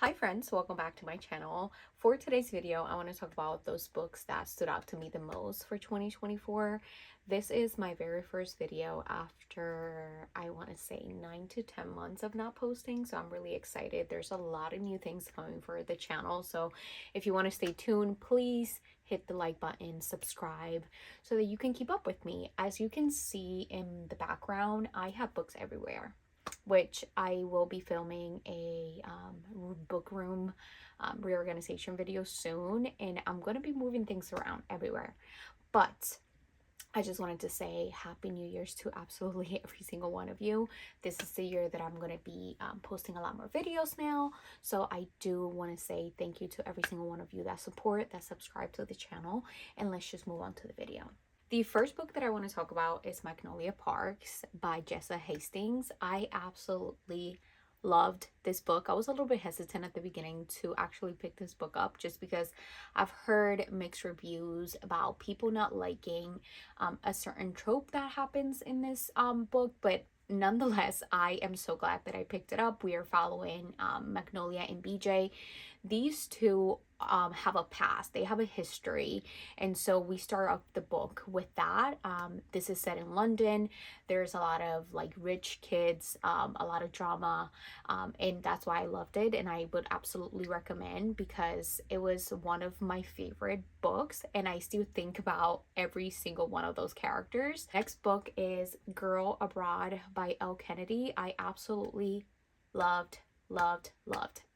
Hi friends, welcome back to my channel. For today's video, I want to talk about those books that stood out to me the most for 2024. This is my very first video after, I want to say, 9 to 10 months of not posting, so I'm really excited. There's a lot of new things coming for the channel, so if you want to stay tuned, please hit the like button, subscribe, so that you can keep up with me. As you can see in the background, I have books everywhere, which I will be filming a book room reorganization video soon, and I'm going to be moving things around everywhere. But I just wanted to say Happy New Year's to absolutely every single one of you. This is the year that I'm going to be posting a lot more videos now. So I do want to say thank you to every single one of you that support, that subscribe to the channel. And let's just move on to the video. The first book that I want to talk about is Magnolia Parks by Jessa Hastings. I absolutely loved this book. I was a little bit hesitant at the beginning to actually pick this book up just because I've heard mixed reviews about people not liking a certain trope that happens in this book, but nonetheless, I am so glad that I picked it up. We are following Magnolia and BJ. These two have a past, they have a history, and so we start off the book with that. This is set in London. There's a lot of like rich kids, a lot of drama, and that's why I loved it, and I would absolutely recommend because it was one of my favorite books, and I still think about every single one of those characters. Next book is Girl Abroad by Elle Kennedy. I absolutely loved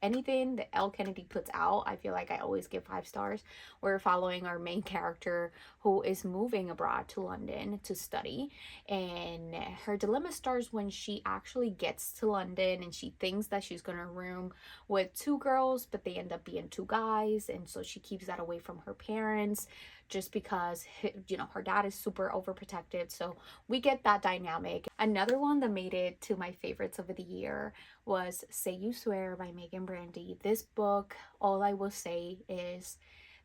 anything that Elle Kennedy puts out. I feel like I always give 5 stars. We're following our main character who is moving abroad to London to study, and her dilemma starts when she actually gets to London and she thinks that she's gonna room with 2 girls, but they end up being 2 guys, and so she keeps that away from her parents just because her dad is super overprotective. So we get that dynamic. Another one that made it to my favorites of the year was Say You Swear by Megan Brandy. This book, all I will say is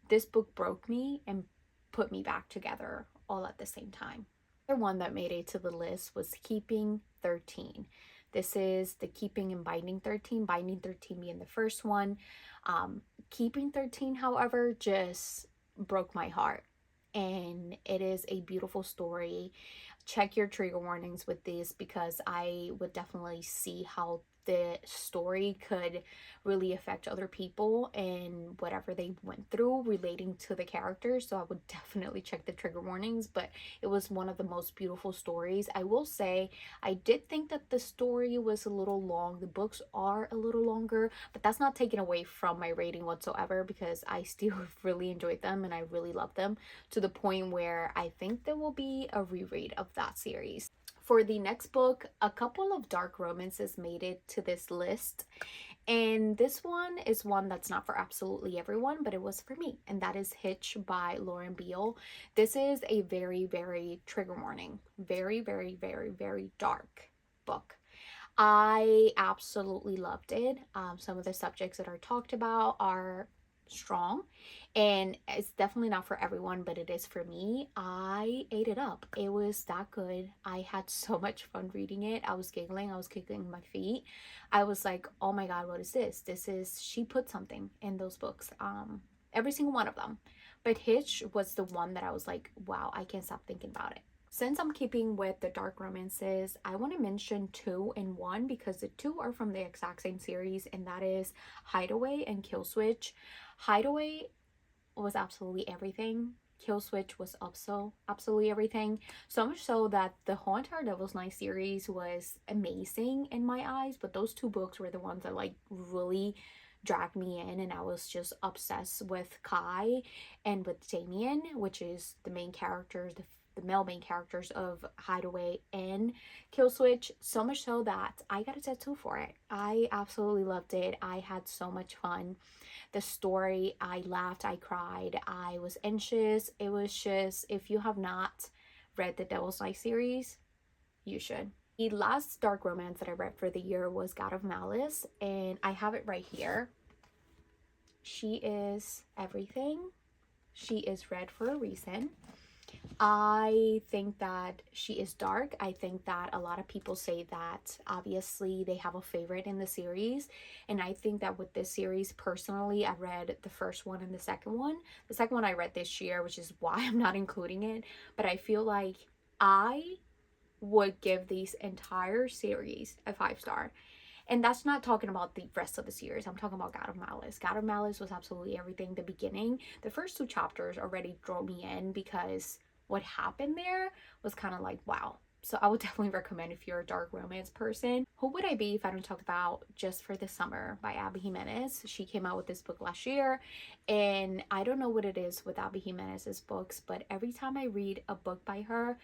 this book broke me and put me back together all at the same time. The one that made it to the list was Keeping 13. This is the Keeping and Binding 13, Binding 13 being the first one. Keeping 13, however, just broke my heart. And it is a beautiful story. Check your trigger warnings with this because I would definitely see how the story could really affect other people and whatever they went through relating to the characters. So I would definitely check the trigger warnings, but it was one of the most beautiful stories. I will say I did think that the story was a little long. The books are a little longer, but that's not taken away from my rating whatsoever because I still really enjoyed them and I really love them to the point where I think there will be a reread of that series. For the next book, a couple of dark romances made it to this list. And this one is one that's not for absolutely everyone, but it was for me. And that is Hitch by Lauren Beale. This is a very trigger warning. Very dark book. I absolutely loved it. Some of the subjects that are talked about are strong, and it's definitely not for everyone, but it is for me. I ate it up. It was that good. I had so much fun reading it. I was giggling, I was kicking my feet. I was like, oh my god, what is this? She put something in those books, every single one of them. But Hitch was the one that I was like, wow, I can't stop thinking about it. Since I'm keeping with the dark romances, I want to mention 2 in 1 because the 2 are from the exact same series, and that is Hideaway and Killswitch. Hideaway was absolutely everything. Killswitch was also absolutely everything. So much so that the whole entire Devil's Night series was amazing in my eyes, but those 2 books were the ones that like really dragged me in, and I was just obsessed with Kai and with Damien, which is the main characters, the male main characters of Hideaway and Killswitch, so much so that I got a tattoo for it. I absolutely loved it. I had so much fun. The story, I laughed, I cried, I was anxious. It was just, if you have not read the Devil's Night series, you should. The last dark romance that I read for the year was God of Malice, and I have it right here. She is everything. She is read for a reason. I think that she is dark. I think that a lot of people say that obviously they have a favorite in the series. And I think that with this series, personally, I read the first one and the second one. The second one I read this year, which is why I'm not including it. But I feel like I would give these entire series a 5 star. And that's not talking about the rest of the series. I'm talking about God of Malice. God of Malice was absolutely everything. The beginning, the first 2 chapters already drew me in because what happened there was kind of like, wow. So I would definitely recommend if you're a dark romance person. Who would I be if I don't talk about Just for the Summer by Abby Jimenez? She came out with this book last year, and I don't know what it is with Abby Jimenez's books, but every time I read a book by her,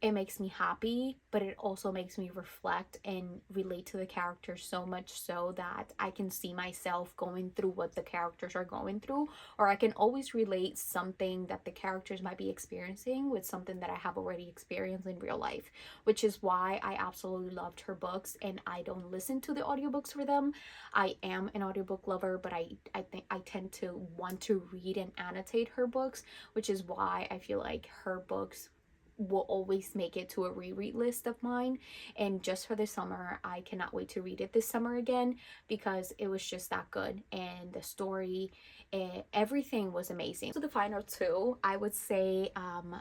it makes me happy, but it also makes me reflect and relate to the characters so much so that I can see myself going through what the characters are going through, or I can always relate something that the characters might be experiencing with something that I have already experienced in real life, which is why I absolutely loved her books. And I don't listen to the audiobooks for them. I am an audiobook lover, but I think I tend to want to read and annotate her books, which is why I feel like her books will always make it to a reread list of mine. And Just for the Summer, I cannot wait to read it this summer again because it was just that good, and the story, everything was amazing. So the final two, I would say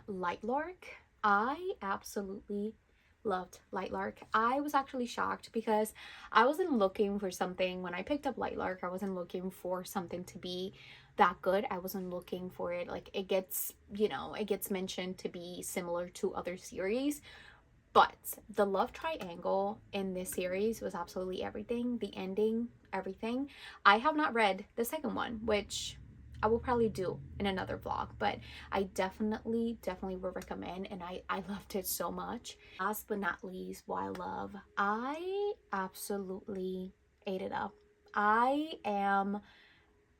Lightlark. I absolutely loved Lightlark. I was actually shocked because I wasn't looking for something when I picked up Lightlark. I wasn't looking for something to be that good. I wasn't looking for it. Like, it gets, it gets mentioned to be similar to other series, but the love triangle in this series was absolutely everything. The ending, everything. I have not read the second one, which I will probably do in another vlog, but I definitely would recommend, and I loved it so much. Last but not least, Wild Love. I absolutely ate it up. I am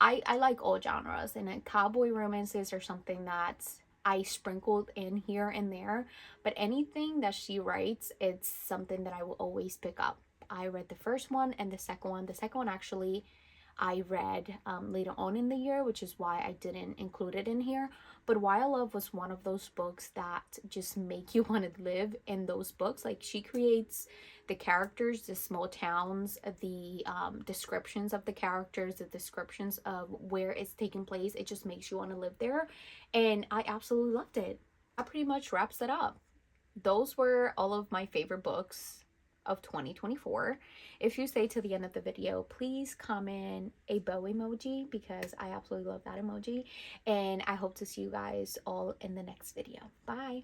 I like all genres, and cowboy romances are something that I sprinkled in here and there, but anything that she writes, it's something that I will always pick up. I read the first one and the second one. The second one actually I read later on in the year, which is why I didn't include it in here. But Wild Love was one of those books that just make you want to live in those books. Like, she creates the characters, the small towns, the descriptions of the characters, the descriptions of where it's taking place. It just makes you want to live there. And I absolutely loved it. That pretty much wraps it up. Those were all of my favorite books of 2024. If you stay to the end of the video, please comment a bow emoji because I absolutely love that emoji. And I hope to see you guys all in the next video. Bye.